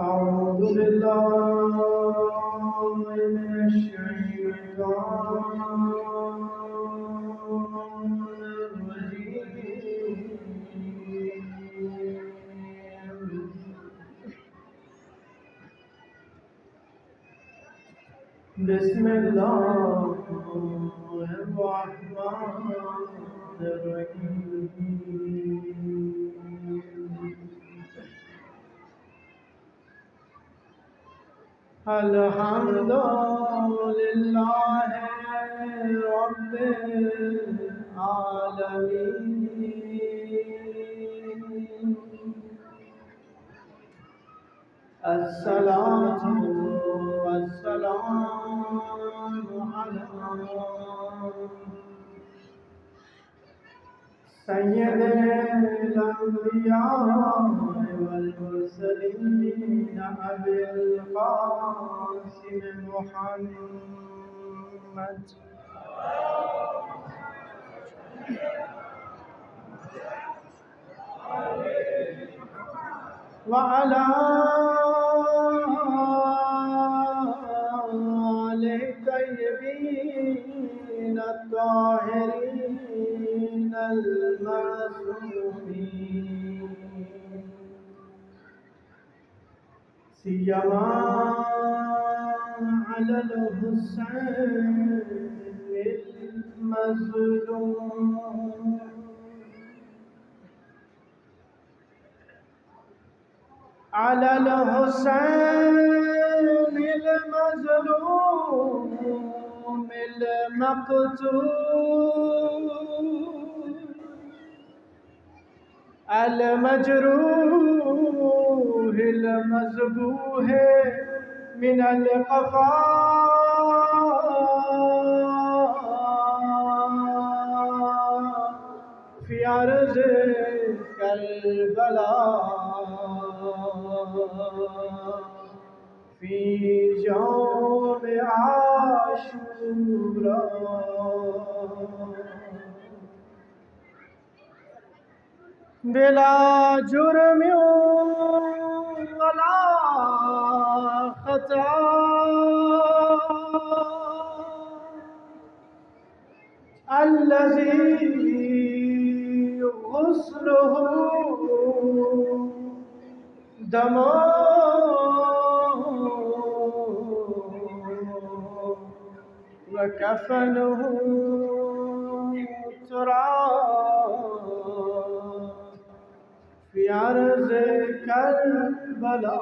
أعوذ بالله من الشيطان الرجيم. بسم الله الرحمن الرحيم. الحمد لله رب العالمين. الصلاة والسلام على سيد الأنبياء والمرسلين أبي القاسم محمد وعلى آله الطيبين الطاهرين المعصومين، سيما على الحسين المظلوم، على الحسين المظلوم المقتول المجروح المذبوح من القفا في أرض كربلاء في يوم عاشوراء، بلا جرم ولا خطا الذي غسله دم وكفنه تراب في أرض كربلاء.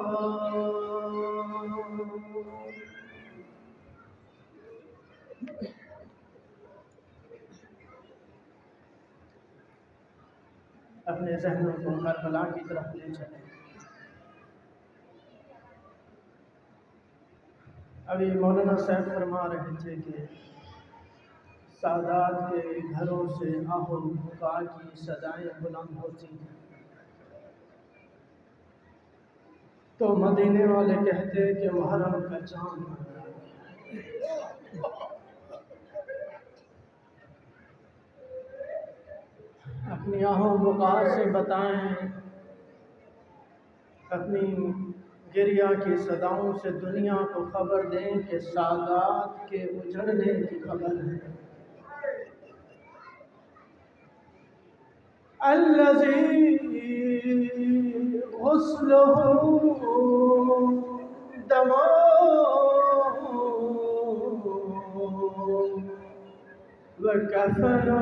اپنے ذہنوں کو کربلا کی طرف لے چلیں. ابھی مولانا صاحب فرما رہے تھے کہ سادات کے گھروں سے آہ و بکا کی صدائیں بلند ہوتی ہیں، تو مدینے والے کہتے کہ محرم کا چاند اپنی آہ و بکا سے بتائیں، اپنی گریہ کی صداؤں سے دنیا کو خبر دیں کہ سادات کے اجڑنے کی خبر ہے. الذی غسلہ دم وکفنہ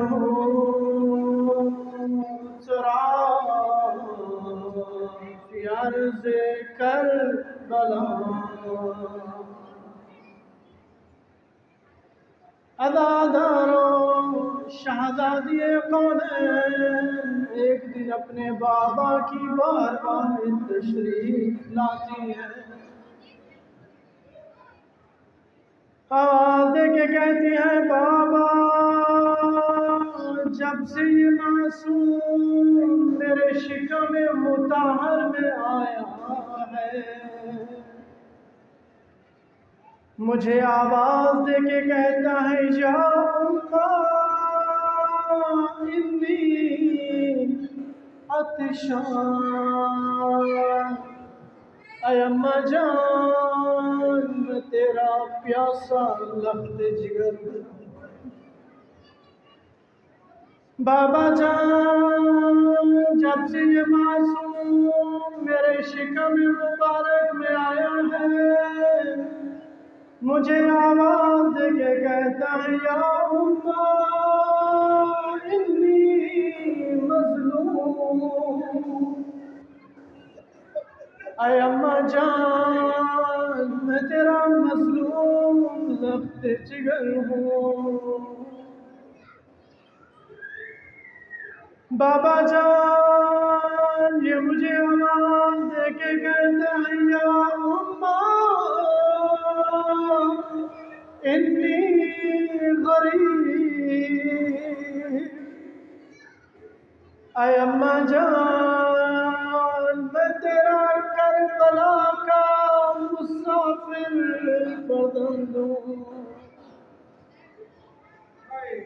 تراب فی أرض کربلاء. عزاداروں شہزادی کونین ایک دن اپنے بابا کی بارگاہ میں تشریف لاتی ہیں، آواز دے کے کہتی ہیں بابا جب سے یہ معصوم میرے شکم مطہر میں آیا ہے مجھے آواز دے کے کہتا ہے یا اللہ پریشان، اے اماں جان میں تیرا پیاسا لخت جگر، بابا جان جب سے یہ معصوم میرے شکم مبارک میں آیا ہے، مجھے آواز دے کے کہتا ہے یا اماں انی مظلوم، اے اماں جان میں تیرا مظلوم لخت جگر ہوں، بابا جان یہ مجھے آواز دے کے کہتا ہے یا اماں انی غریب، اے اماں جان میں تیرا کربلا کا مسافر فرزند ہوں،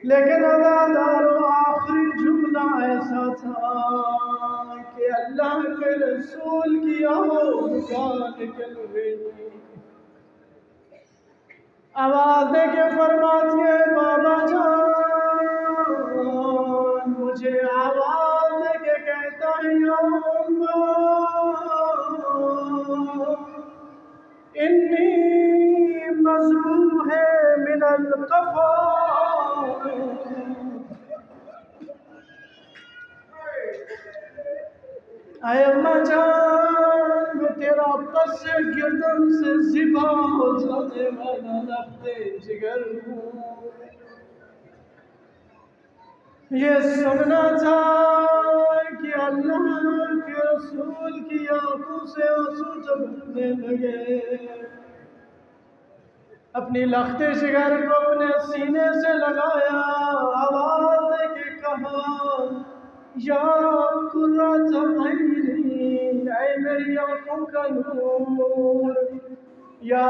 لیکن عزادارو آخری جملہ ایسا تھا کہ اللہ کے رسول کی آواز کا نکل گئی، آواز دے کے فرماتی ہے بابا جان مجھے آواز دے کے کہتا ہے یا اماں انی مذبوح من القفا، اے اماں جان میں تیرا پس گردن سے ذبح ہو جانے والا لخت جگر ہوں، یہ سننا تھا کہ اللہ کے رسول کی آنکھوں سے آنسو جب بہنے لگے، اپنی لخت جگر کو اپنے سینے سے لگایا، آواز دے کے کہا یا قرۃ عینی، اے میری آنکھوں کا نور، یا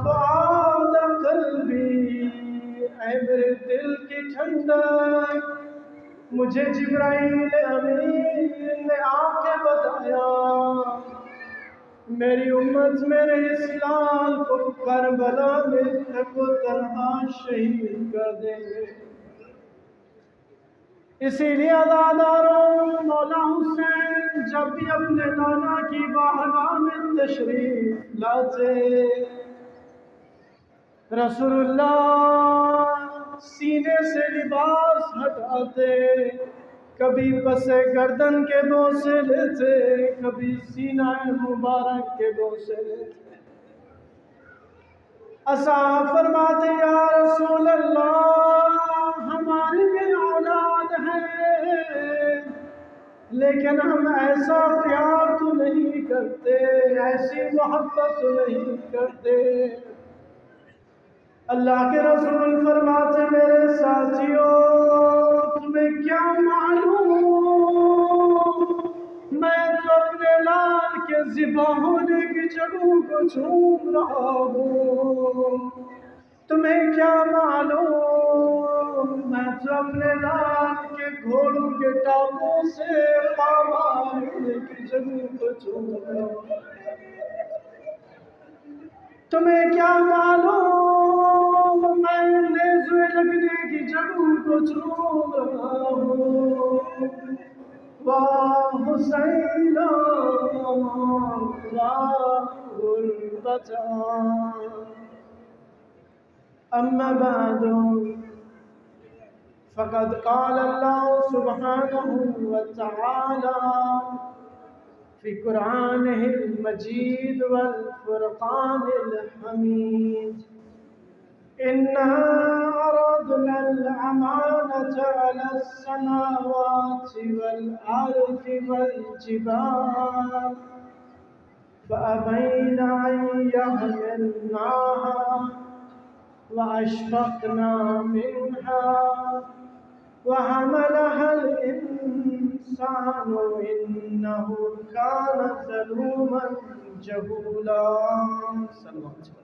فؤاد قلبی، اے میرے دل کی ٹھنڈک، مجھے جبرائیل امین نے آ کے بتایا میری امت میرے اسلام کو کربلا میں تک و تنہا شہید کر دیں گے، اسی لیے عزاداروں مولا حسین جب بھی اپنے نانا کی بارگاہ میں تشریف لاتے، رسول اللہ سینے سے لباس ہٹاتے، کبھی پس گردن کے بوسے لیتے، کبھی سینہ مبارک کے بوسے لیتے، اصحاب فرماتے یا رسول اللہ ہماری بھی اولاد ہے لیکن ہم ایسا پیار تو نہیں کرتے، ایسی محبت تو نہیں کرتے، اللہ کے رسول فرماتے میرے ساتھیوں تمہیں کیا معلوم، میں تو اپنے لال کے ذبح ہونے کی جگہوں کو چوم رہا ہوں، تمہیں کیا معلوم میں تو اپنے لال کے گھوڑوں کے ٹانگوں سے پامال ہونے کی جگہوں کو چوم رہا ہوں، تمہیں کیا معلوم میں نیزے لگنے کی جگہوں کو چوم رہا ہوں، واہ حسین واہ غربتا، اما بعد فقد قال اللہ سبحانہ وتعالی فی قرآنہ المجید والفرقان الحمید، إنا عرضنا الأمانة على السماوات والأرض والجبال فأبين أن يحملنها وأشفقن منها وحملها الإنسان إنه كان ظلوما جهولا، صلی اللہ علیہ وسلم۔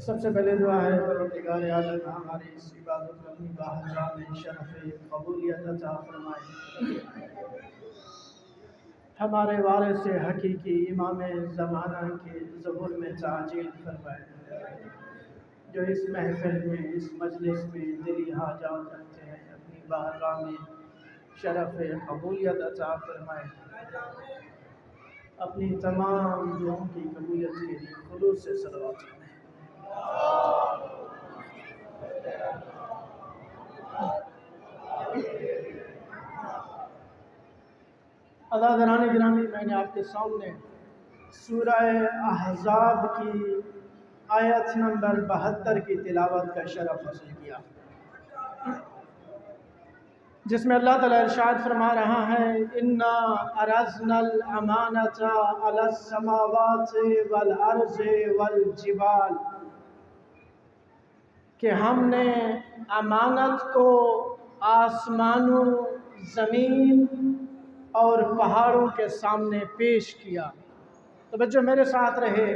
سب سے پہلے دعا ہے پروردگار عالم ہماری اس عبادت کو اپنی باہر میں شرف قبولیت عطا فرمائے، ہمارے وارث حقیقی امام زمانہ کے ظہور میں تعجیل فرمائے، جو اس محفل میں اس مجلس میں دلی حاجات رکھتے ہیں اپنی بارگاہ میں شرف قبولیت عطا فرمائے، اپنی تمام دعاؤں کی قبولیت کے لیے خلوص سے صلوات کریں۔ عزیزان گرامی، میں نے آپ کے سامنے سورہ احزاب کی آیت نمبر 72 کی تلاوت کا شرف حاصل کیا، جس میں اللہ تعالیٰ ارشاد فرما رہا ہے اِنَّا عَرَضْنَا الْأَمَانَةَ عَلَى السَّمَاوَاتِ وَالْأَرْضِ وَالْجِبَالِ، کہ ہم نے امانت کو آسمانوں، زمین اور پہاڑوں کے سامنے پیش کیا۔ توجہ میرے ساتھ رہے،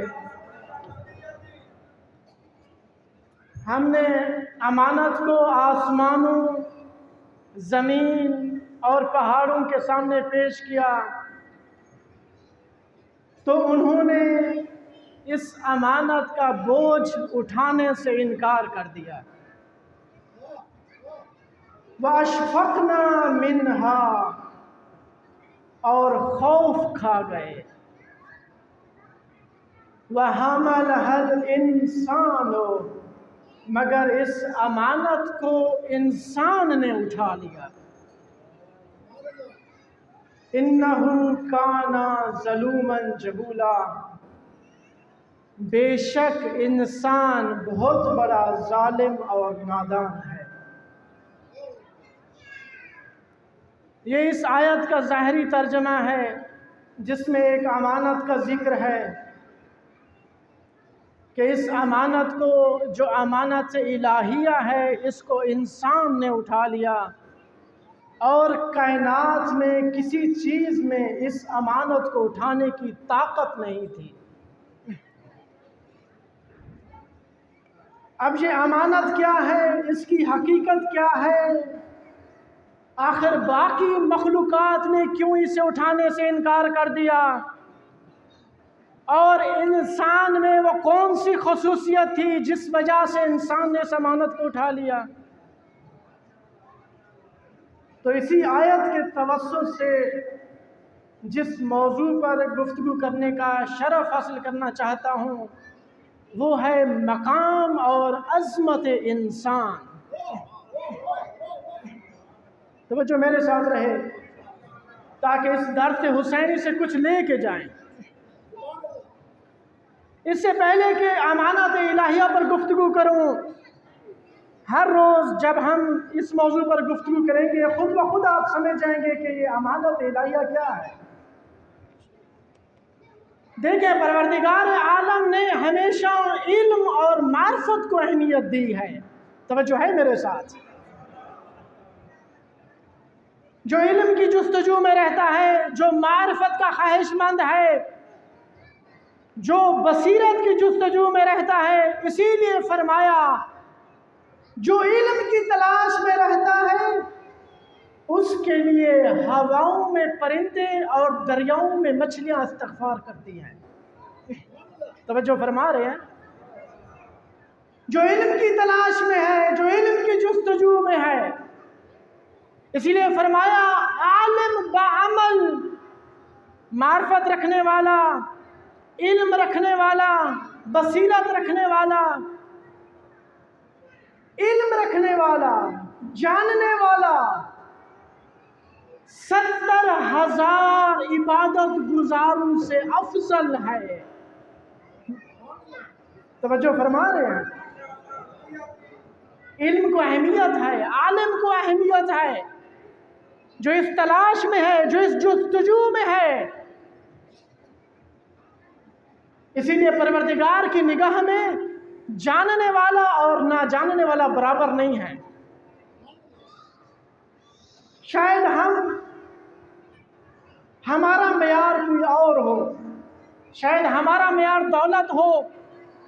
ہم نے امانت کو آسمانوں، زمین اور پہاڑوں کے سامنے پیش کیا تو انہوں نے اس امانت کا بوجھ اٹھانے سے انکار کر دیا۔ وَأَشْفَقْنَا مِنْهَا، اور خوف کھا گئے۔ وَحَمَلَهَا الْإِنسَانُ، مگر اس امانت کو انسان نے اٹھا لیا۔ إِنَّهُ كَانَ ظَلُومًا جَهُولًا، بے شک انسان بہت بڑا ظالم اور نادان ہے۔ یہ اس آیت کا ظاہری ترجمہ ہے، جس میں ایک امانت کا ذکر ہے کہ اس امانت کو، جو امانت الہیہ ہے، اس کو انسان نے اٹھا لیا، اور کائنات میں کسی چیز میں اس امانت کو اٹھانے کی طاقت نہیں تھی۔ اب یہ امانت کیا ہے، اس کی حقیقت کیا ہے، آخر باقی مخلوقات نے کیوں اسے اٹھانے سے انکار کر دیا، اور انسان میں وہ کون سی خصوصیت تھی جس وجہ سے انسان نے اس امانت کو اٹھا لیا، تو اسی آیت کے توسط سے جس موضوع پر گفتگو کرنے کا شرف حاصل کرنا چاہتا ہوں وہ ہے مقام اور عظمت انسان۔ توجہ میرے ساتھ رہے تاکہ اس درس حسینی سے کچھ لے کے جائیں۔ اس سے پہلے کہ امانت الہیہ پر گفتگو کروں، ہر روز جب ہم اس موضوع پر گفتگو کریں گے خود بخود آپ سمجھ جائیں گے کہ یہ امانت الہیہ کیا ہے۔ دیکھیں، پروردگار عالم نے ہمیشہ علم اور معرفت کو اہمیت دی ہے۔ توجہ ہے میرے ساتھ؟ جو علم کی جستجو میں رہتا ہے، جو معرفت کا خواہش مند ہے، جو بصیرت کی جستجو میں رہتا ہے، اسی لیے فرمایا جو علم کی تلاش میں رہتا ہے اس کے لیے ہواؤں میں پرندے اور دریاؤں میں مچھلیاں استغفار کرتی ہیں۔ توجہ فرما رہے ہیں؟ جو علم کی تلاش میں ہے، جو علم کی جستجو میں ہے، اسی لیے فرمایا عالم بعمل، معرفت رکھنے والا، علم رکھنے والا، بصیرت رکھنے والا، علم رکھنے والا، جاننے والا 70,000 عبادت گزاروں سے افضل ہے۔ توجہ فرما رہے ہیں؟ علم کو اہمیت ہے، عالم کو اہمیت ہے، جو اس تلاش میں ہے، جو اس جستجو میں ہے۔ اسی لیے پروردگار کی نگاہ میں جاننے والا اور نہ جاننے والا برابر نہیں ہے۔ شاید ہمارا معیار کوئی اور ہو، شاید ہمارا معیار دولت ہو،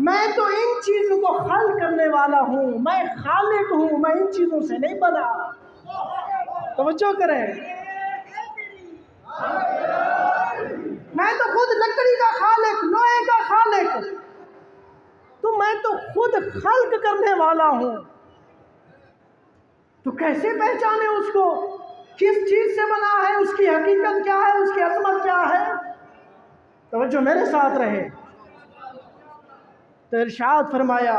میں تو ان چیزوں کو خلق کرنے والا ہوں، میں خالق ہوں، میں ان چیزوں سے نہیں بنا۔ توجہ کریں، میں تو خود لکڑی کا خالق، لوہے کا خالق، تو میں تو خود خلق کرنے والا ہوں۔ تو کیسے پہچانے اس کو؟ کس چیز سے بنا ہے، اس کی حقیقت کیا ہے، اس کی عظمت کیا ہے؟ توجہ میرے ساتھ رہے۔ تو ارشاد فرمایا،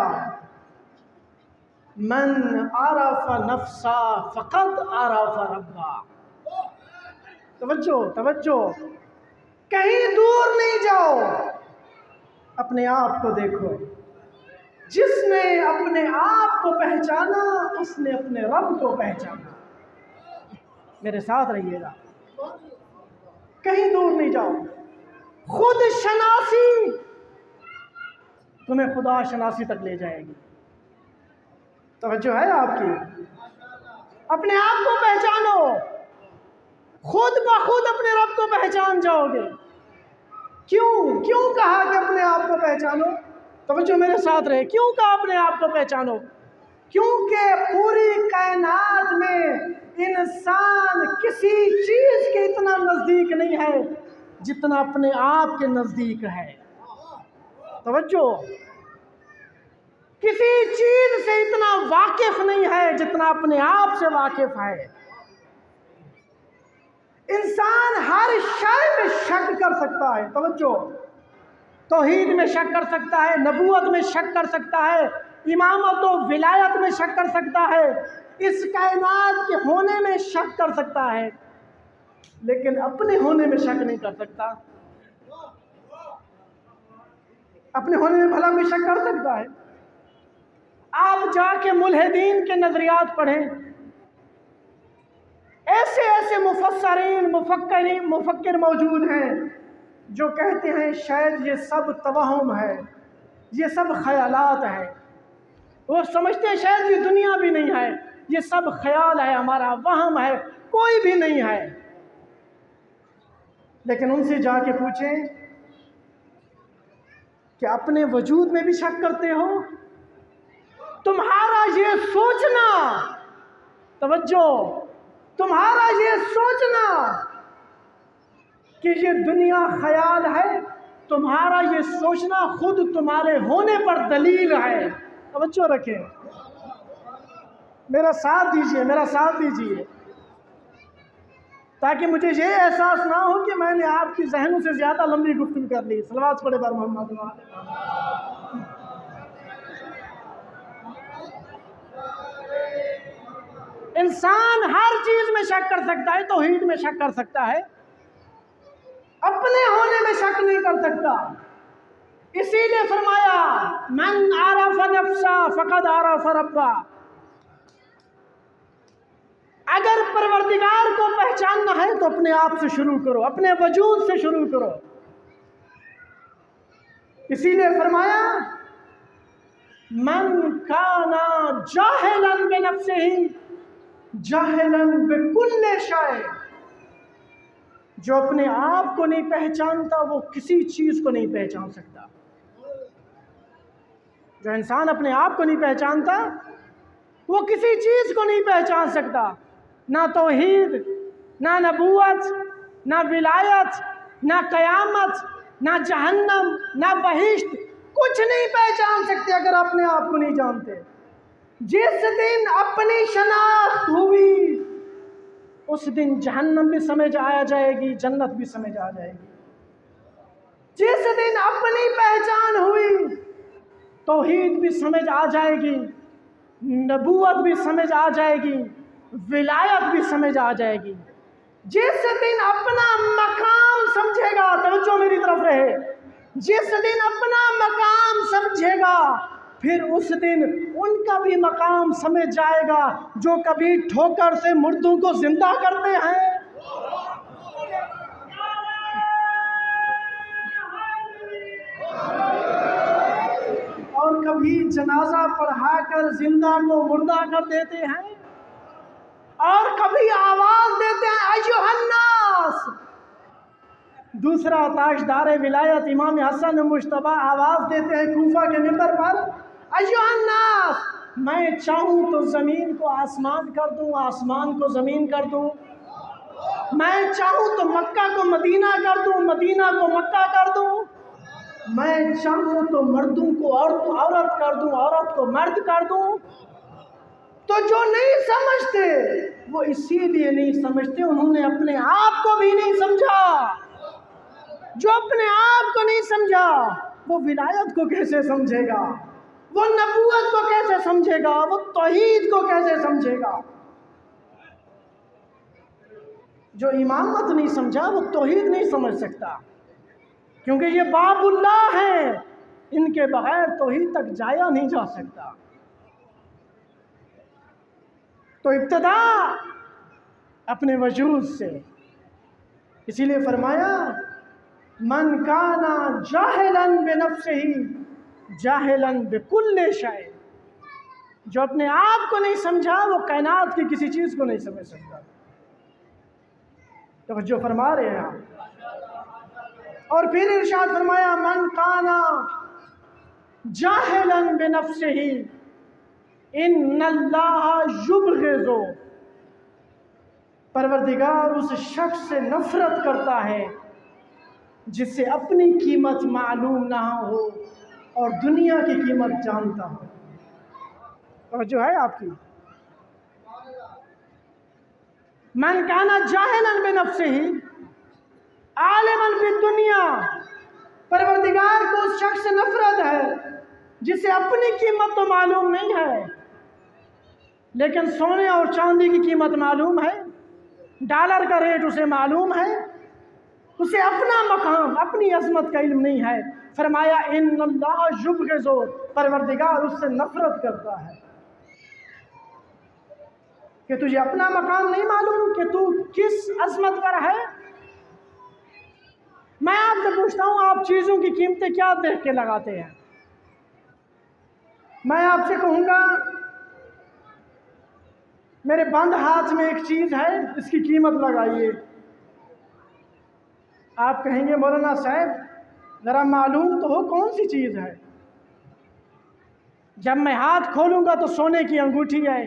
من عرف نفسا فقد عرف ربا۔ توجہ، کہیں دور نہیں جاؤ، اپنے آپ کو دیکھو۔ جس نے اپنے آپ کو پہچانا، اس نے اپنے رب کو پہچانا۔ میرے ساتھ رہیے گا، کہیں دور نہیں جاؤ۔ خود شناسی تمہیں خدا شناسی تک لے جائے گی۔ توجہ ہے آپ کی؟ اپنے آپ کو پہچانو، خود بخود اپنے رب کو پہچان جاؤ گے۔ کیوں کہا کہ اپنے آپ کو پہچانو؟ توجہ میرے ساتھ رہے، کیوں کہا اپنے آپ کو پہچانو؟ کیونکہ پوری کائنات میں انسان کسی چیز کے اتنا نزدیک نہیں ہے جتنا اپنے آپ کے نزدیک ہے۔ توجہ، کسی چیز سے اتنا واقف نہیں ہے جتنا اپنے آپ سے واقف ہے۔ انسان ہر شے میں شک کر سکتا ہے۔ توجہ، توحید میں شک کر سکتا ہے، نبوت میں شک کر سکتا ہے، امامت و ولایت میں شک کر سکتا ہے، اس کائنات کے ہونے میں شک کر سکتا ہے، لیکن اپنے ہونے میں شک نہیں کر سکتا۔ اپنے ہونے میں بھلا کوئی شک کر سکتا ہے؟ آپ جا کے ملحدین کے نظریات پڑھیں، ایسے مفسرین مفکر موجود ہیں جو کہتے ہیں شاید یہ سب توہم ہے، یہ سب خیالات ہے۔ وہ سمجھتے ہیں شاید یہ دنیا بھی نہیں ہے، یہ سب خیال ہے، ہمارا وہم ہے، کوئی بھی نہیں ہے۔ لیکن ان سے جا کے پوچھیں کہ اپنے وجود میں بھی شک کرتے ہو؟ تمہارا یہ سوچنا، توجہ، تمہارا یہ سوچنا کہ یہ دنیا خیال ہے، تمہارا یہ سوچنا خود تمہارے ہونے پر دلیل ہے۔ توجہ رکھیں، میرا ساتھ دیجیے تاکہ مجھے یہ احساس نہ ہو کہ میں نے آپ کی ذہنوں سے زیادہ لمبی گفتگو کر لی۔ صلوات پڑھے بر محمد۔ انسان ہر چیز میں شک کر سکتا ہے، توحید میں شک کر سکتا ہے، اپنے ہونے میں شک نہیں کر سکتا۔ اسی لیے فرمایا، من عرف نفسا فقد عرف ربا۔ اگر پروردگار کو پہچاننا ہے تو اپنے آپ سے شروع کرو، اپنے وجود سے شروع کرو۔ اسی لیے فرمایا، من کانا جاہلا بنفسہ جاہلا بکل شیء۔ جو اپنے آپ کو نہیں پہچانتا وہ کسی چیز کو نہیں پہچان سکتا۔ جو انسان اپنے آپ کو نہیں پہچانتا وہ کسی چیز کو نہیں پہچان سکتا، نہ توحید، نہ نبوت، نہ ولایت، نہ قیامت، نہ جہنم، نہ بہشت، کچھ نہیں پہچان سکتے اگر اپنے آپ کو نہیں جانتے۔ جس دن اپنی شناخت ہوئی اس دن جہنم بھی سمجھ آ جائے گی، جنت بھی سمجھ آ جائے گی۔ جس دن اپنی پہچان ہوئی توحید بھی سمجھ آ جائے گی، نبوت بھی سمجھ آ جائے گی، ولایت بھی سمجھ آ جائے گی۔ جس دن اپنا مقام سمجھے گا، توجہ میری طرف رہے، جس دن اپنا مقام سمجھے گا پھر اس دن ان کا بھی مقام سمجھ جائے گا جو کبھی ٹھوکر سے مردوں کو زندہ کرتے ہیں، اور کبھی جنازہ پڑھا کر زندہ کو مردہ کر دیتے ہیں، اور کبھی آواز دیتے ہیں ایھا الناس دوسرا تاجدار ولایت امام حسن مجتبی آواز دیتے ہیں کوفہ کے منبر پر، ایھا الناس، میں چاہوں تو زمین کو آسمان کر دوں، آسمان کو زمین کر دوں، میں چاہوں تو مکہ کو مدینہ کر دوں، مدینہ کو مکہ کر دوں، میں چاہوں تو مردوں کو عورت کر دوں، عورت کو مرد کر دوں۔ تو جو نہیں سمجھتے وہ اسی لیے نہیں سمجھتے، انہوں نے اپنے آپ کو بھی نہیں سمجھا۔ جو اپنے آپ کو نہیں سمجھا وہ ولایت کو کیسے سمجھے گا، وہ نبوت کو کیسے سمجھے گا، وہ توحید کو کیسے سمجھے گا؟ جو امامت نہیں سمجھا وہ توحید نہیں سمجھ سکتا، کیونکہ یہ باب اللہ ہیں، ان کے بغیر توحید تک جایا نہیں جا سکتا۔ تو ابتدا اپنے وجود سے، اسی لیے فرمایا من کانا جاہلا بنفسہ جاہلا بکل شیء، جو اپنے آپ کو نہیں سمجھا وہ کائنات کی کسی چیز کو نہیں سمجھ سکتا۔ توجہ فرما رہے ہیں آپ۔ اور پھر ارشاد فرمایا من کانا جاہلا بنفسہ ان اللہ یبغض، پروردگار اس شخص سے نفرت کرتا ہے جس سے اپنی قیمت معلوم نہ ہو اور دنیا کی قیمت جانتا ہو۔ اور جو ہے آپ کی من کانا جاہلا بنفسہ عالما بالدنیا، پروردگار کو اس شخص سے نفرت ہے جسے اپنی قیمت تو معلوم نہیں ہے، لیکن سونے اور چاندی کی قیمت معلوم ہے، ڈالر کا ریٹ اسے معلوم ہے، اسے اپنا مقام اپنی عظمت کا علم نہیں ہے۔ فرمایا ان اللہ یبغض، پروردگار اس سے نفرت کرتا ہے کہ تجھے اپنا مقام نہیں معلوم کہ تو کس عظمت پر ہے۔ میں آپ سے پوچھتا ہوں آپ چیزوں کی قیمتیں کیا دیکھ کے لگاتے ہیں؟ میں آپ سے کہوں گا میرے بند ہاتھ میں ایک چیز ہے، اس کی قیمت لگائیے۔ آپ کہیں گے مولانا صاحب ذرا معلوم تو ہو کون سی چیز ہے؟ جب میں ہاتھ کھولوں گا تو سونے کی انگوٹھی ہے،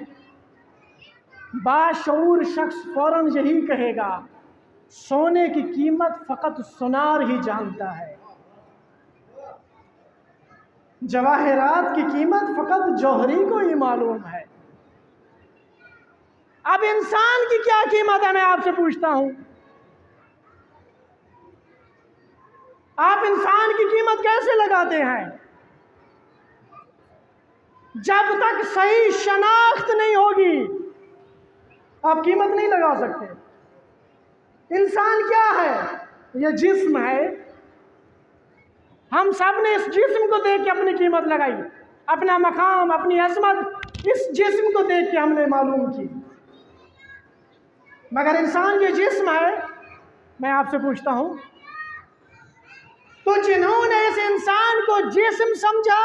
باشعور شخص فوراً یہی کہے گا سونے کی قیمت فقط سونار ہی جانتا ہے، جواہرات کی قیمت فقط جوہری کو ہی معلوم ہے۔ اب انسان کی کیا قیمت ہے میں آپ سے پوچھتا ہوں؟ آپ انسان کی قیمت کیسے لگاتے ہیں؟ جب تک صحیح شناخت نہیں ہوگی آپ قیمت نہیں لگا سکتے۔ انسان کیا ہے؟ یہ جسم ہے، ہم سب نے اس جسم کو دیکھ کے اپنی قیمت لگائی، اپنا مقام اپنی عظمت اس جسم کو دیکھ کے ہم نے معلوم کی۔ مگر انسان یہ جسم ہے، میں آپ سے پوچھتا ہوں تو جنہوں نے اس انسان کو جسم سمجھا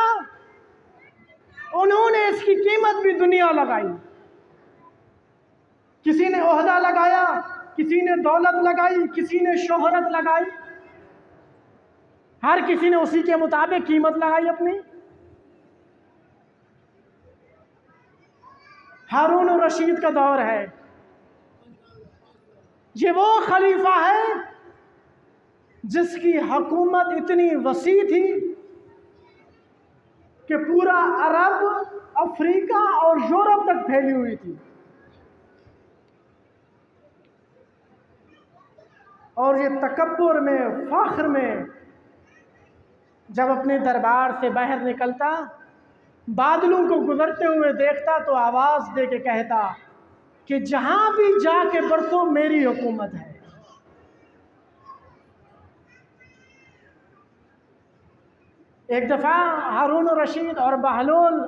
انہوں نے اس کی قیمت بھی دنیا لگائی۔ کسی نے عہدہ لگایا، کسی نے دولت لگائی، کسی نے شہرت لگائی، ہر کسی نے اسی کے مطابق قیمت لگائی اپنی۔ ہارون الرشید کا دور ہے، یہ وہ خلیفہ ہے جس کی حکومت اتنی وسیع تھی کہ پورا عرب، افریقہ اور یورپ تک پھیلی ہوئی تھی، اور یہ تکبر میں فخر میں جب اپنے دربار سے باہر نکلتا بادلوں کو گزرتے ہوئے دیکھتا تو آواز دے کے کہتا کہ جہاں بھی جا کے برسو میری حکومت ہے۔ ایک دفعہ ہارون الرشید اور بہلول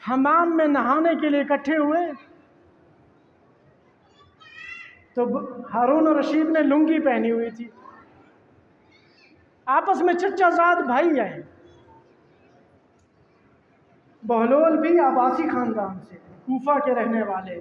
حمام میں نہانے کے لیے اکٹھے ہوئے تو ہارون الرشید نے لنگی پہنی ہوئی تھی، آپس میں چچا زاد بھائی ہیں، بہلول بھی عباسی خاندان سے کوفہ کے رہنے والے،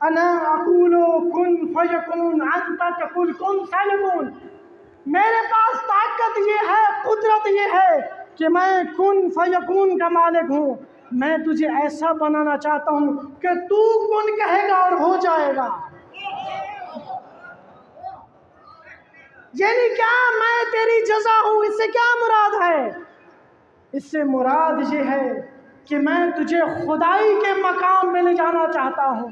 انا اقول کن فیکون انت تقول کن فیکون. میرے پاس طاقت یہ ہے، قدرت یہ ہے کہ میں کن فیکون کا مالک ہوں. میں تجھے ایسا بنانا چاہتا ہوں کہ تو کن کہے گا اور ہو جائے گا. یعنی کیا میں تیری جزا ہوں؟ اس سے کیا مراد ہے؟ اس سے مراد یہ ہے کہ میں تجھے خدائی کے مقام میں لے جانا چاہتا ہوں.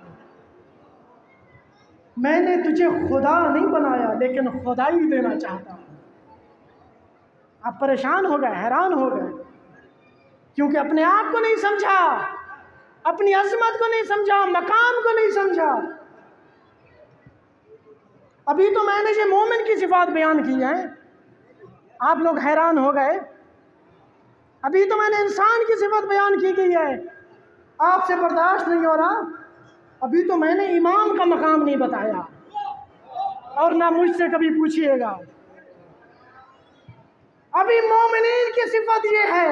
میں نے تجھے خدا نہیں بنایا لیکن خدائی دینا چاہتا ہوں. آپ پریشان ہو گئے، حیران ہو گئے، کیونکہ اپنے آپ کو نہیں سمجھا، اپنی عظمت کو نہیں سمجھا، مقام کو نہیں سمجھا. ابھی تو میں نے یہ مومن کی صفات بیان کی ہیں، آپ لوگ حیران ہو گئے. ابھی تو میں نے انسان کی صفت بیان کی گئی ہے، آپ سے برداشت نہیں ہو رہا. ابھی تو میں نے امام کا مقام نہیں بتایا، اور نہ مجھ سے کبھی پوچھئے گا. ابھی مومنین کی صفت یہ ہے،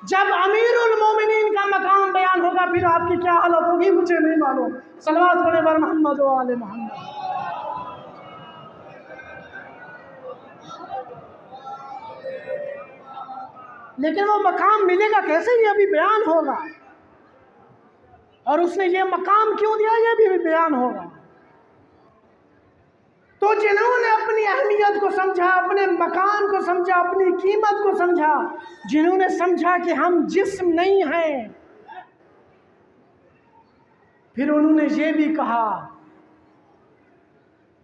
جب امیر المومنین کا مقام بیان ہوگا پھر آپ کی کیا حالت ہوگی مجھے نہیں معلوم. صلوات پڑھیں بر محمد و آل محمد. لیکن وہ مقام ملے گا کیسے، یہ ابھی بیان ہوگا. اور اس نے یہ مقام کیوں دیا یہ بھی بیان ہوگا. تو جنہوں نے اپنی اہمیت کو سمجھا، اپنے مقام کو سمجھا، اپنی قیمت کو سمجھا، جنہوں نے سمجھا کہ ہم جسم نہیں ہیں، پھر انہوں نے یہ بھی کہا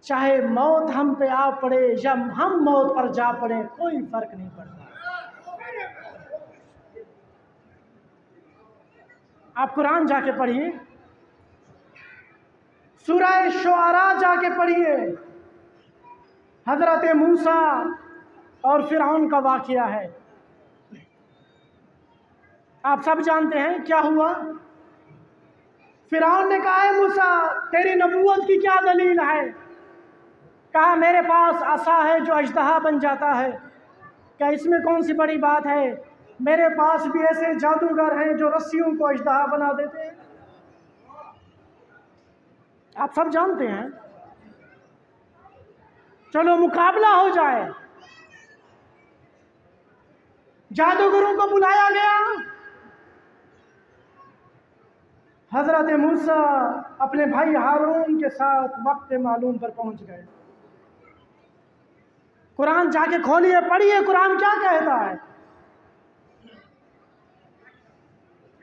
چاہے موت ہم پہ آ پڑے یا ہم موت پر جا پڑے کوئی فرق نہیں پڑتا. آپ قرآن جا کے پڑھیے، سورہ شعراء جا کے پڑھیے. حضرت موسیٰ اور فرعون کا واقعہ ہے، آپ سب جانتے ہیں کیا ہوا. فرعون نے کہا اے موسیٰ تیری نبوت کی کیا دلیل ہے؟ کہا میرے پاس عصا ہے جو اژدہا بن جاتا ہے. کیا اس میں کون سی بڑی بات ہے؟ میرے پاس بھی ایسے جادوگر ہیں جو رسیوں کو اژدہا بنا دیتے ہیں. آپ سب جانتے ہیں. چلو مقابلہ ہو جائے. جادوگروں کو بلایا گیا. حضرت موسیٰ اپنے بھائی ہارون کے ساتھ وقت معلوم پر پہنچ گئے. قرآن جا کے کھولیے پڑھیے قرآن کیا کہتا ہے.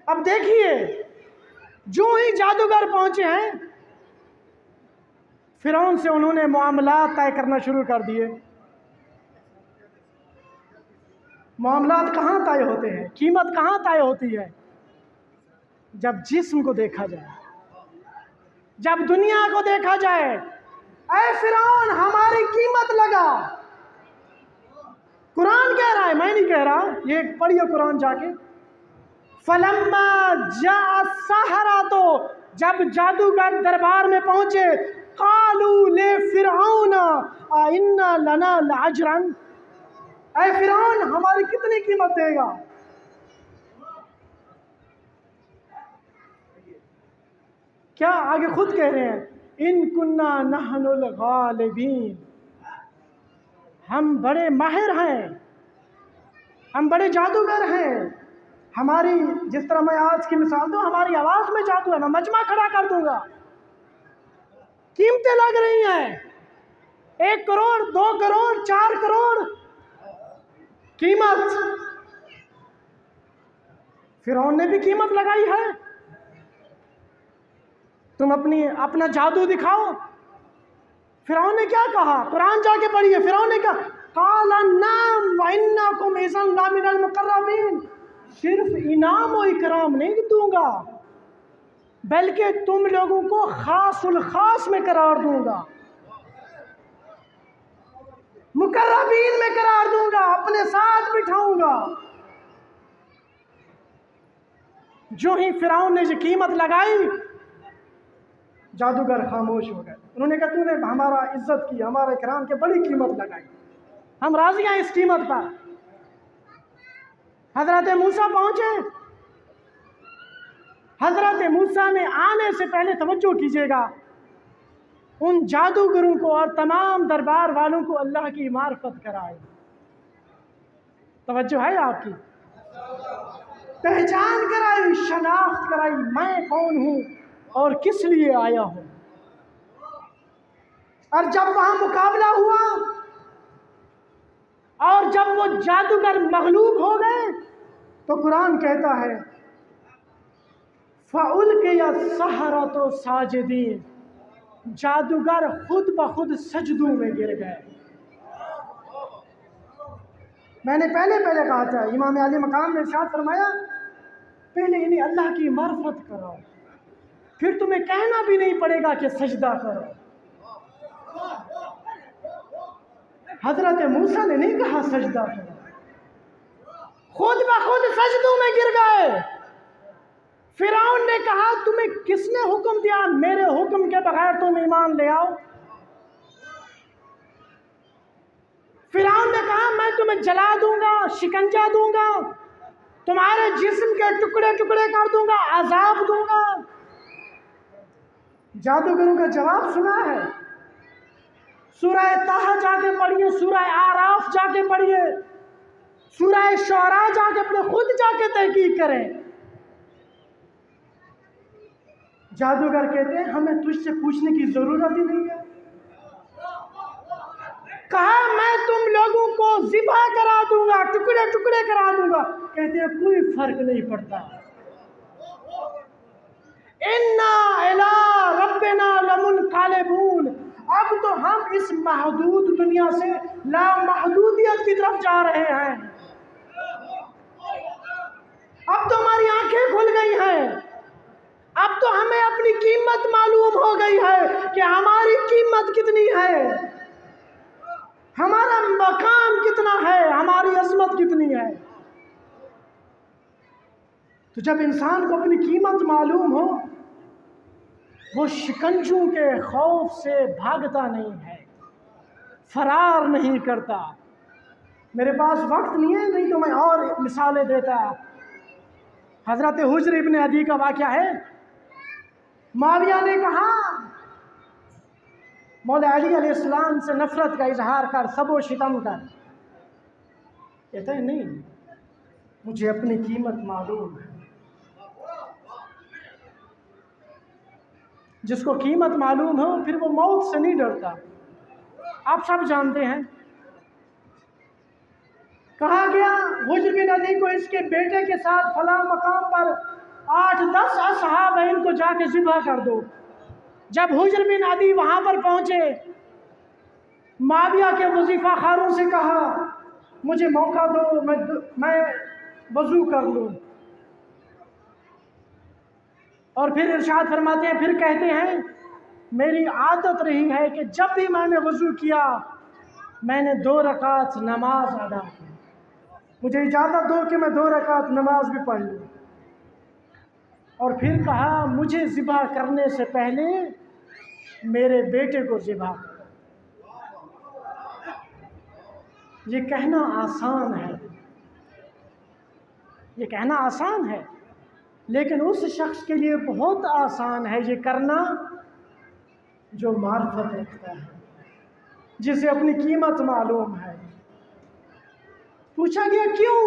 اب دیکھیے جو ہی جادوگر پہنچے ہیں فرعون سے انہوں نے معاملات طے کرنا شروع کر دیے. معاملات کہاں طے ہوتے ہیں، قیمت کہاں طے ہوتی ہے؟ جب جسم کو دیکھا جائے، جب دنیا کو دیکھا جائے. اے فرعون ہماری قیمت لگا. قرآن کہہ رہا ہے، میں نہیں کہہ رہا، یہ پڑھیے قرآن جا کے. فَلَمَّا جَاءَ السَّحَرَةُ جب جادوگر دربار میں پہنچے قَالُوا لِفِرْعَوْنَ أَإِنَّ لَنَا لَأَجْرًا اے فرعون ہماری کتنی قیمت دے گا؟ کیا آگے خود کہہ رہے ہیں ان کننا نحن الغالبین، ہم بڑے ماہر ہیں، ہم بڑے جادوگر ہیں. ہماری جس طرح میں آج کی مثال دوں، ہماری آواز میں جادو ہے، میں مجمع کھڑا کر دوں گا. قیمتیں لگ رہی ہیں 1 کروڑ 2 کروڑ 4 کروڑ قیمت. فرعون نے بھی قیمت لگائی ہے. تم اپنا جادو دکھاؤ. فرعون نے کیا کہا؟ قرآن جا کے پڑھیے. فرعون نے کہا قال نعم وانکم اذا لمن المقربین، صرف انعام و اکرام نہیں دوں گا بلکہ تم لوگوں کو خاص الخاص میں قرار دوں گا، مقربین میں قرار دوں گا، اپنے ساتھ بٹھاؤں گا. جو ہی فرعون نے یہ قیمت لگائی جادوگر خاموش ہو گئے. انہوں نے کہا تو نے ہمارا عزت کی، ہمارا اکرام کی، بڑی قیمت لگائی، ہم راضی ہیں اس قیمت پر. حضرت موسیٰ پہنچے حضرت موسیٰ نے آنے سے پہلے توجہ کیجیے گا، ان جادوگروں کو اور تمام دربار والوں کو اللہ کی معرفت کرائی۔ توجہ ہے آپ کی؟ پہچان کرائی، شناخت کرائی، میں کون ہوں اور کس لیے آیا ہوں۔ اور جب وہاں مقابلہ ہوا اور جب وہ جادوگر مغلوب ہو گئے تو قرآن کہتا ہے فَأُلْقِيَ السَّحَرَةُ سَاجِدِينَ، جادوگر خود بخود سجدوں میں گر گئے۔ میں نے پہلے کہا تھا، امام علی مقام نے ارشاد فرمایا پہلے انہیں اللہ کی معرفت کرو، پھر تمہیں کہنا بھی نہیں پڑے گا کہ سجدہ کرو۔ حضرت موسیٰ نے نہیں کہا سجدہ کرو، خود بخود سجدوں میں گر گئے۔ فرعون نے کہا تمہیں کس نے حکم دیا میرے حکم کے بغیر تم ایمان لے آؤ؟ فرعون نے کہا میں تمہیں جلا دوں گا، شکنجہ دوں گا، تمہارے جسم کے ٹکڑے ٹکڑے کر دوں گا، عذاب دوں گا۔ جادوگروں کا جواب سنا ہے، سورہ طٰہٰ جا کے پڑھیے، سورہ اعراف جا کے پڑھیے، سورہ شعراء جا کے پڑھیے، خود جا کے تحقیق کریں۔ جادوگر کہتے ہیں ہمیں تجھ سے پوچھنے کی ضرورت ہی نہیں ہے۔ کہا میں تم لوگوں کو ذبح کرا دوں گا، ٹکڑے ٹکڑے کرا دوں گا، کہتے ہیں کوئی فرق نہیں پڑتا۔ اِنَّا إِلَىٰ رَبِّنَا لَمُنْقَلِبُونَ، اب تو ہم اس محدود دنیا سے لامحدودیت کی طرف جا رہے ہیں۔ اب تو ہماری آنکھیں کھل گئی ہیں، اب تو ہمیں اپنی قیمت معلوم ہو گئی ہے کہ ہماری قیمت کتنی ہے، ہمارا مقام کتنا ہے، ہماری عظمت کتنی ہے۔ تو جب انسان کو اپنی قیمت معلوم ہو، وہ شکنجوں کے خوف سے بھاگتا نہیں ہے، فرار نہیں کرتا۔ میرے پاس وقت نہیں ہے، نہیں تو میں اور مثالیں دیتا۔ حضرت حجر ابن عدی کا واقعہ ہے، معاویہ نے کہا مولا علی علیہ السلام سے نفرت کا اظہار کر، سب و شتم کر۔ کہتا ہے نہیں، مجھے اپنی قیمت معلوم ہے۔ جس کو قیمت معلوم ہو پھر وہ موت سے نہیں ڈرتا۔ آپ سب جانتے ہیں، کہا گیا حجر بن عدی کو اس کے بیٹے کے ساتھ فلاں مقام پر 8-10 اصحاب ہیں، ان کو جا کے ذبح کر دو۔ جب حجر بن عدی وہاں پر پہنچے، معاویہ کے وظیفہ خاروں سے کہا مجھے موقع دو، میں وضو کر لوں۔ اور پھر ارشاد فرماتے ہیں، پھر کہتے ہیں میری عادت رہی ہے کہ جب بھی میں نے وضو کیا میں نے 2 رکعت نماز ادا کی، مجھے اجازت دو کہ میں 2 رکعت نماز بھی پڑھ لوں۔ اور پھر کہا مجھے ذبح کرنے سے پہلے میرے بیٹے کو ذبح کرو۔ یہ کہنا آسان ہے، یہ کہنا آسان ہے، لیکن اس شخص کے لیے بہت آسان ہے یہ کرنا جو معرفت رکھتا ہے، جسے اپنی قیمت معلوم ہے۔ پوچھا گیا کیوں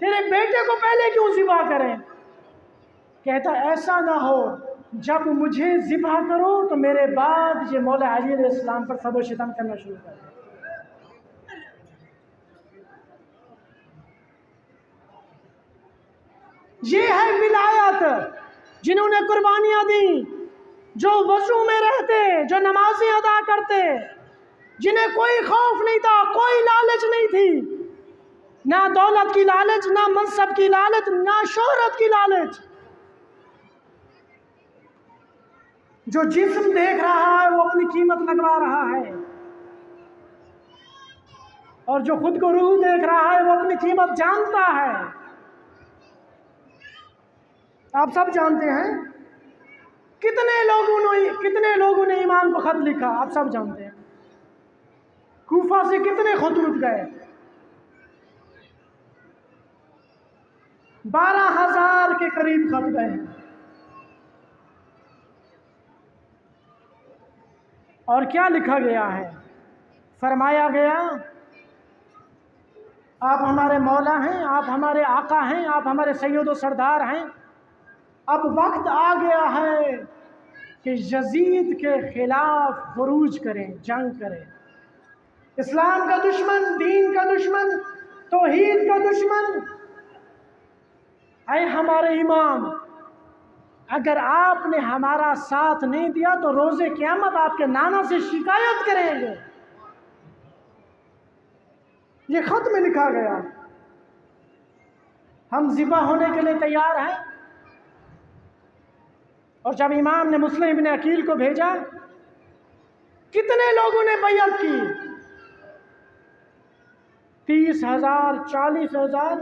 تیرے بیٹے کو پہلے کیوں ذبح کریں؟ کہتا ایسا نہ ہو جب مجھے ذبح کرو تو میرے بعد یہ مولا علی علیہ السلام پر سب و شتم کرنا شروع کر دے۔ یہ ہے ولایت، جنہوں نے قربانیاں دیں، جو وضو میں رہتے، جو نمازیں ادا کرتے، جنہیں کوئی خوف نہیں تھا، کوئی لالچ نہیں تھی، نہ دولت کی لالچ، نہ منصب کی لالچ، نہ شہرت کی لالچ۔ جو جسم دیکھ رہا ہے وہ اپنی قیمت لگوا رہا ہے، اور جو خود کو روح دیکھ رہا ہے وہ اپنی قیمت جانتا ہے۔ آپ سب جانتے ہیں کتنے لوگوں نے ایمان کو خط لکھا، آپ سب جانتے ہیں۔ کوفہ سے کتنے خط اٹھ گئے، 12,000 کے قریب خط گئے ہیں۔ اور کیا لکھا گیا ہے؟ فرمایا گیا آپ ہمارے مولا ہیں، آپ ہمارے آقا ہیں، آپ ہمارے سید و سردار ہیں، اب وقت آ گیا ہے کہ یزید کے خلاف خروج کریں، جنگ کریں۔ اسلام کا دشمن، دین کا دشمن، توحید کا دشمن، اے ہمارے امام، اگر آپ نے ہمارا ساتھ نہیں دیا تو روز قیامت آپ کے نانا سے شکایت کریں گے۔ یہ خط میں لکھا گیا، ہم ذبح ہونے کے لیے تیار ہیں۔ اور جب امام نے مسلم ابن عقیل کو بھیجا، کتنے لوگوں نے بیعت کی؟ 30,000، 40,000،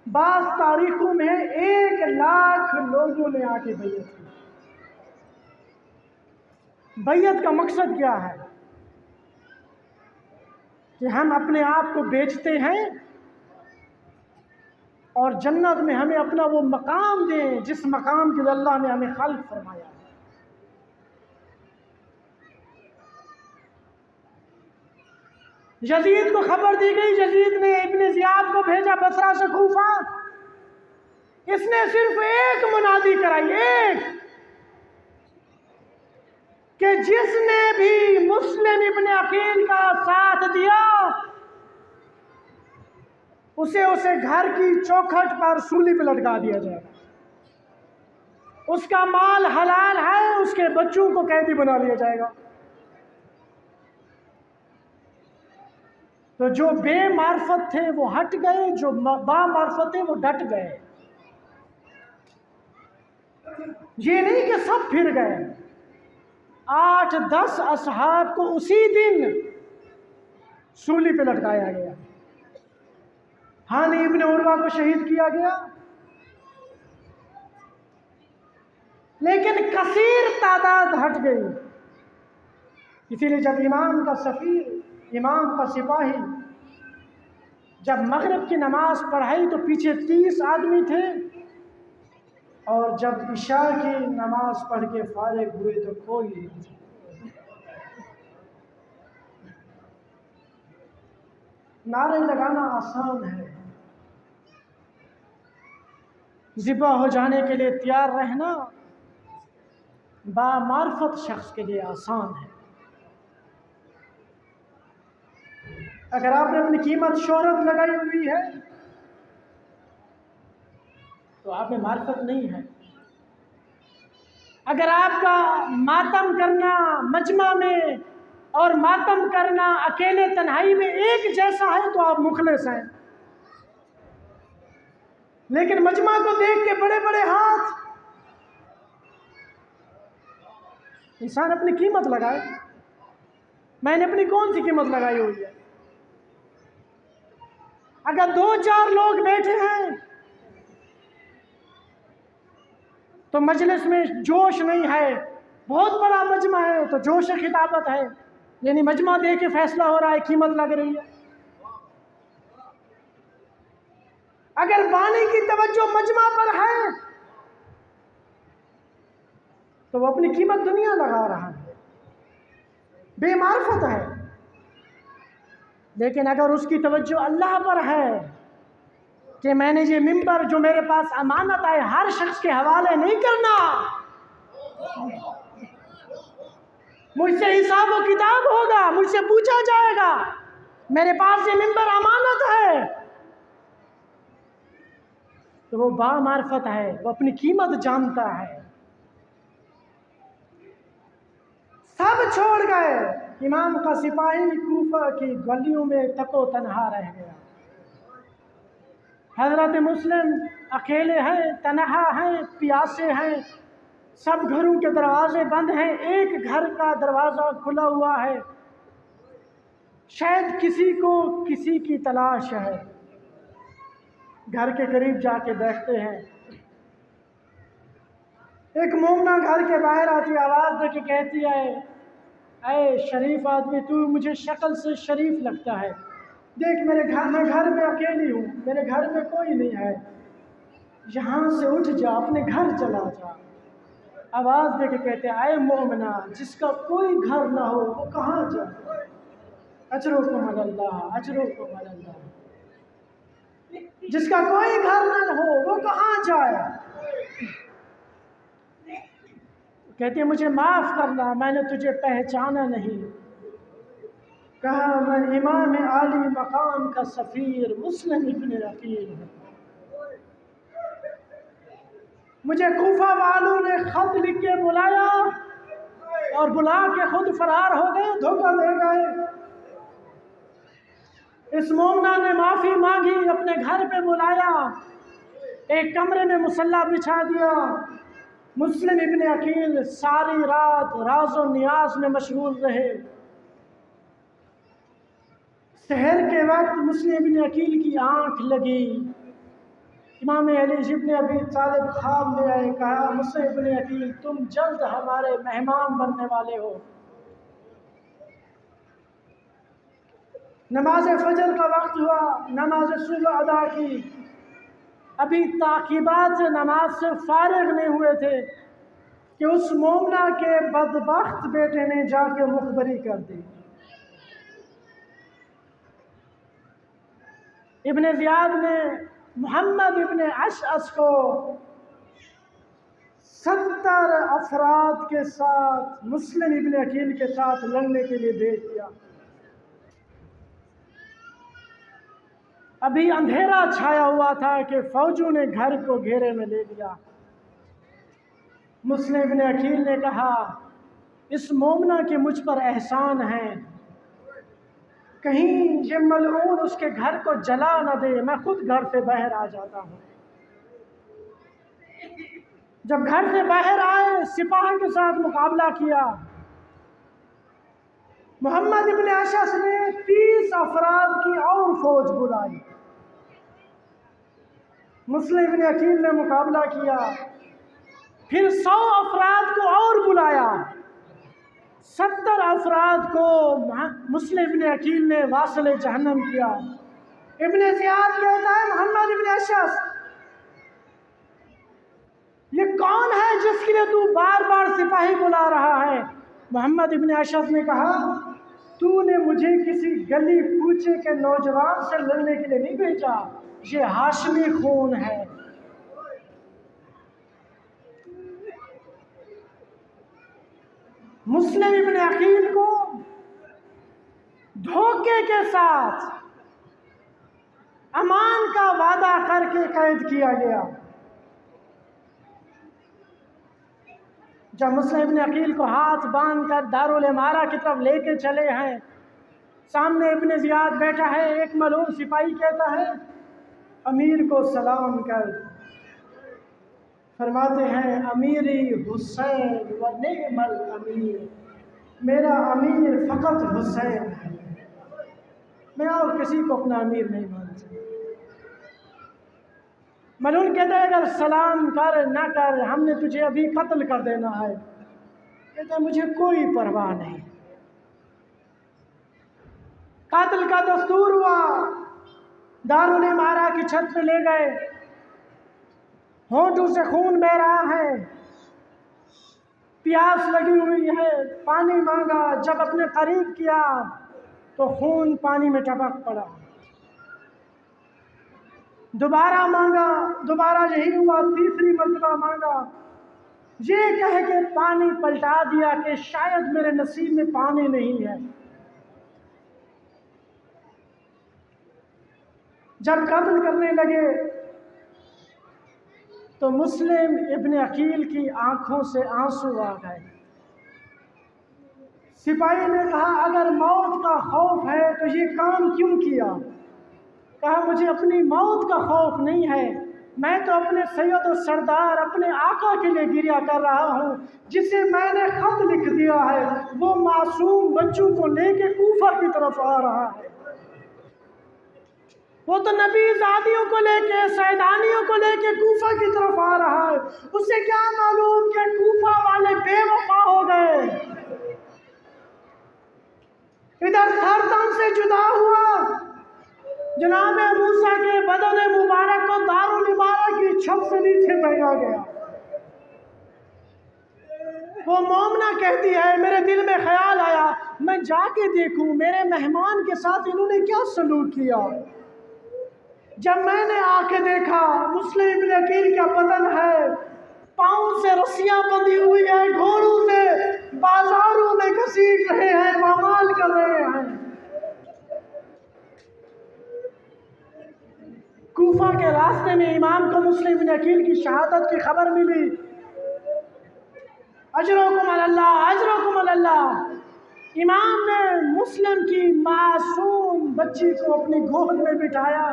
بعض تاریخوں میں 1,00,000 لوگوں نے آ کے بیعت کی۔ بیعت کا مقصد کیا ہے؟ کہ ہم اپنے آپ کو بیچتے ہیں اور جنت میں ہمیں اپنا وہ مقام دیں جس مقام کے لیے اللہ نے ہمیں خلق فرمایا ہے۔ یزید کو خبر دی گئی، یزید نے ابن زیاد کو بھیجا بصرہ سے کوفہ، اس نے صرف ایک منادی کرائی، ایک، کہ جس نے بھی مسلم ابن عقیل کا ساتھ دیا اسے گھر کی چوکھٹ پر سولی پہ لٹکا دیا جائے گا، اس کا مال حلال ہے، اس کے بچوں کو قیدی بنا لیا جائے گا۔ تو جو بے معرفت تھے وہ ہٹ گئے، جو با معرفت تھے وہ ڈٹ گئے۔ یہ نہیں کہ سب پھر گئے، 8-10 اصحاب کو اسی دن سولی پہ لٹکایا گیا۔ ہانی ابن عروہ کو شہید کیا گیا، لیکن کثیر تعداد ہٹ گئی۔ اسی لیے جب امام کا سفیر، امام کا سپاہی جب مغرب کی نماز پڑھائی تو پیچھے 30 آدمی تھے، اور جب عشاء کی نماز پڑھ کے فارغ ہوئے تو کوئی نہیں تھا۔ نعرے لگانا آسان ہے، ذبح ہو جانے کے لیے تیار رہنا با معرفت شخص کے لیے آسان ہے۔ اگر آپ نے اپنی قیمت شہرت لگائی ہوئی ہے تو آپ میں معرفت نہیں ہے۔ اگر آپ کا ماتم کرنا مجمع میں اور ماتم کرنا اکیلے تنہائی میں ایک جیسا ہے تو آپ مخلص ہیں، لیکن مجمع کو دیکھ کے بڑے بڑے ہاتھ، انسان اپنی قیمت لگائے۔ میں نے اپنی کون سی قیمت لگائی ہوئی ہے؟ اگر 2-4 لوگ بیٹھے ہیں تو مجلس میں جوش نہیں ہے، بہت بڑا مجمع ہے تو جوش خطابت ہے، یعنی مجمع دیکھ کے فیصلہ ہو رہا ہے، قیمت لگ رہی ہے۔ اگر بانی کی توجہ مجمع پر ہے تو وہ اپنی قیمت دنیا لگا رہا ہے، بے معرفت ہے۔ لیکن اگر اس کی توجہ اللہ پر ہے کہ میں نے یہ منبر جو میرے پاس امانت ہے ہر شخص کے حوالے نہیں کرنا، مجھ سے حساب و کتاب ہوگا، مجھ سے پوچھا جائے گا، میرے پاس یہ منبر امانت ہے، تو وہ با معرفت ہے، وہ اپنی قیمت جانتا ہے۔ سب چھوڑ گئے، امام کا سپاہی کوفہ کی گلیوں میں تک و تنہا رہ گیا۔ حضرت مسلم اکیلے ہیں، تنہا ہیں، پیاسے ہیں، سب گھروں کے دروازے بند ہیں، ایک گھر کا دروازہ کھلا ہوا ہے، شاید کسی کو کسی کی تلاش ہے۔ گھر کے قریب جا کے بیٹھتے ہیں، ایک مومنہ گھر کے باہر آتی، آواز دے کے کہتی ہے، اے شریف آدمی، تو مجھے شکل سے شریف لگتا ہے، دیکھ میں گھر میں اکیلی ہوں، میرے گھر میں کوئی نہیں ہے، یہاں سے اٹھ جا، اپنے گھر چلا جا۔ آواز دے کے کہتے ہیں اے مومنہ جس کا کوئی گھر نہ ہو وہ کہاں جائے؟ اجرکم علی اللہ، اجرکم علی اللہ۔ جس کا کوئی گھر نہ ہو وہ کہاں جائے؟ کہتے ہیں مجھے معاف کرنا، میں نے تجھے پہچانا نہیں۔ کہا میں امام عالی مقام کا سفیر مسلم ابن عقیل ہوں۔ مجھے کوفہ والوں نے خط لکھ کے بلایا اور بلا کے خود فرار ہو گئے، دھوکہ دے گئے۔ اس مومنہ نے معافی مانگی، اپنے گھر پہ بلایا، ایک کمرے میں مصلی بچھا دیا۔ مسلم ابن عقیل ساری رات راز و نیاز میں مشغول رہے۔ سحر کے وقت مسلم ابن عقیل کی آنکھ لگی۔ امام علی ابن ابی طالب خواب میں آئے، کہا مسلم ابن عقیل تم جلد ہمارے مہمان بننے والے ہو۔ نماز فجر کا وقت ہوا، نماز صبح ادا کی، ابھی تعقیبات سے نماز سے فارغ نہیں ہوئے تھے کہ اس مومنہ کے بدبخت بیٹے نے جا کے مخبری کر دی۔ ابن زیاد نے محمد ابن اشعث کو 70 افراد کے ساتھ مسلم ابن عقیل کے ساتھ لڑنے کے لیے بھیج دیا۔ ابھی اندھیرا چھایا ہوا تھا کہ فوجوں نے گھر کو گھیرے میں لے لیا۔ مسلم ابن عقیل نے کہا اس مومنہ کے مجھ پر احسان ہے، کہیں یہ ملعون اس کے گھر کو جلا نہ دے، میں خود گھر سے باہر آ جاتا ہوں۔ جب گھر سے باہر آئے سپاہ کے ساتھ مقابلہ کیا۔ محمد ابن اشعث نے 30 افراد کی اور فوج بلائی۔ مسلم ابن عقیل نے مقابلہ کیا، پھر 100 افراد کو اور بلایا۔ 70 افراد کو مسلم ابن عقیل نے واصل جہنم کیا۔ ابن زیاد کہتا ہے محمد ابن اشعث یہ کون ہے جس کے لیے تو بار بار سپاہی بلا رہا ہے؟ محمد ابن اشعث نے کہا تو نے مجھے کسی گلی کوچے کے نوجوان سے لڑنے کے لیے نہیں بھیجا، یہ ہاشمی خون ہے۔ مسلم ابن عقیل کو دھوکے کے ساتھ امان کا وعدہ کر کے قید کیا گیا۔ جب مسلم ابن عقیل کو ہاتھ باندھ کر دارالامارہ کی طرف لے کے چلے ہیں، سامنے ابن زیاد بیٹھا ہے، ایک ملعون سپاہی کہتا ہے امیر کو سلام کر۔ فرماتے ہیں امیری حسین و نعم الامیر، میرا امیر فقط حسین ہے، میں اور کسی کو اپنا امیر نہیں مانتا۔ ملعون کہتا ہے اگر سلام کر نہ کر ہم نے تجھے ابھی قتل کر دینا ہے۔ کہتا ہے مجھے کوئی پرواہ نہیں۔ قتل کا دستور ہوا، دارالامارہ کی چھت پہ لے گئے، ہونٹوں سے خون بہہ رہا ہے، پیاس لگی ہوئی ہے، پانی مانگا، جب اپنے قریب کیا تو خون پانی میں ٹپک پڑا۔ دوبارہ مانگا، دوبارہ یہی ہوا، تیسری مرتبہ مانگا، یہ کہہ کے پانی پلٹا دیا کہ شاید میرے نصیب میں پانی نہیں ہے۔ جب قتل کرنے لگے تو مسلم ابن عقیل کی آنکھوں سے آنسو آ گئے۔ سپاہی نے کہا اگر موت کا خوف ہے تو یہ کام کیوں کیا؟ کہا مجھے اپنی موت کا خوف نہیں ہے، میں تو اپنے سید و سردار اپنے آقا کے لیے گریہ کر رہا ہوں، جسے میں نے خط لکھ دیا ہے، وہ معصوم بچوں کو لے کے کوفہ کی طرف آ رہا ہے۔ وہ تو نبی زادیوں کو لے کے، سیدانیوں کو لے کے کوفہ کی طرف آ رہا ہے، اسے کیا معلوم کہ کوفہ والے بے وفا ہو گئے۔ ادھر سرطان سے جدا ہوا، جناب موسیٰ کے بدن مبارک کو دارالامارہ کی چھت سے نیچے پھینکا گیا۔ وہ مومنہ کہتی ہے میرے دل میں خیال آیا میں جا کے دیکھوں میرے مہمان کے ساتھ انہوں نے کیا سلوک کیا۔ جب میں نے آ کے دیکھا مسلم ابن عقیل کا بدن ہے، پاؤں سے رسیاں بندھی ہوئی ہیں، گھوڑوں سے بازاروں میں گھسیٹ رہے ہیں، پامال کر رہے ہیں۔ کوفہ کے راستے میں امام کو مسلم ابن عقیل کی شہادت کی خبر ملی۔ اجرکم اللہ اجرکم اللہ۔ امام نے مسلم کی معصوم بچی کو اپنی گود میں بٹھایا،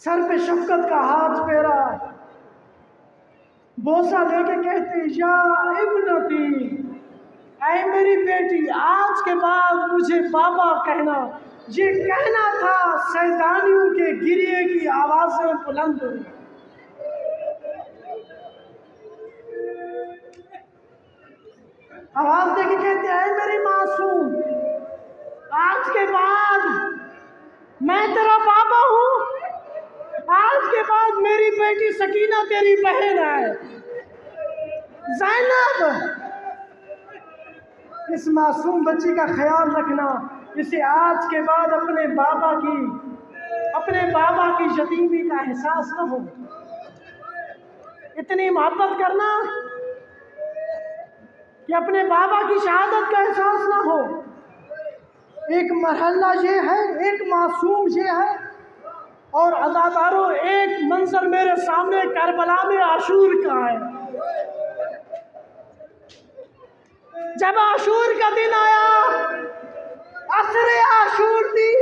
سر پہ شفقت کا ہاتھ پھیرا، بوسہ لے کے کہتے یا ابنتی، اے میری بیٹی آج کے بعد مجھے بابا کہنا۔ یہ کہنا تھا شیطانیوں کے گریے کی آوازیں بلند ہوئی۔ آواز دے کے کہتے ہیں اے میری معصوم، آج کے بعد میں تیرا بابا ہوں، آج کے بعد میری بیٹی سکینہ تیری بہن ہے۔ زینب، اس معصوم بچی کا خیال رکھنا، اسے آج کے بعد اپنے بابا کی یتیمی کا احساس نہ ہو۔ اتنی محبت کرنا کہ اپنے بابا کی شہادت کا احساس نہ ہو۔ ایک مرحلہ یہ ہے، ایک معصوم یہ ہے، اور عزاداروں ایک منظر میرے سامنے کربلا میں عاشور کا ہے۔ جب عاشور کا دن آیا، عصر عاشور تھی،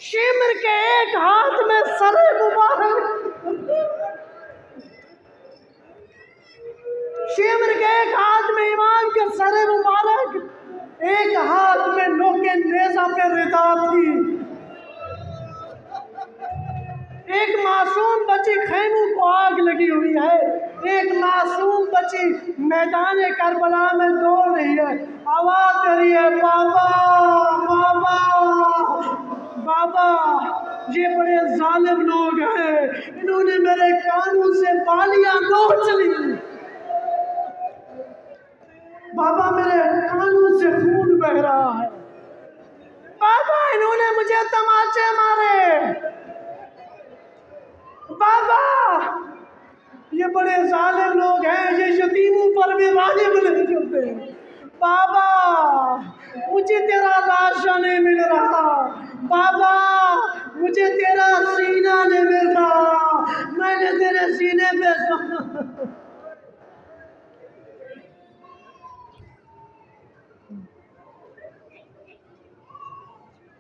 شمر کے ایک ہاتھ میں سر مبارک، شمر کے ایک ہاتھ میں امام کے سر مبارک، ایک ہاتھ میں نوکے نیزہ پہ ردا تھی۔ ایک معصوم بچی خیموں کو آگ لگی ہوئی ہے، ایک معصوم بچی میدان کربلا میں دوڑ رہی ہے، آواز دے رہی ہے بابا بابا بابا۔ یہ بڑے ظالم لوگ ہیں، انہوں نے میرے کانوں سے بالیاں نوچ لی، بابا میرے کانوں سے خون بہہ رہا ہے، بابا انہوں نے مجھے تماچے مارے، بابا یہ بڑے ظالم لوگ ہیں، یہ یتیموں پر بھی راحم نہیں کرتے، بابا مجھے تیرا لاشا نہیں مل رہا، بابا مجھے تیرا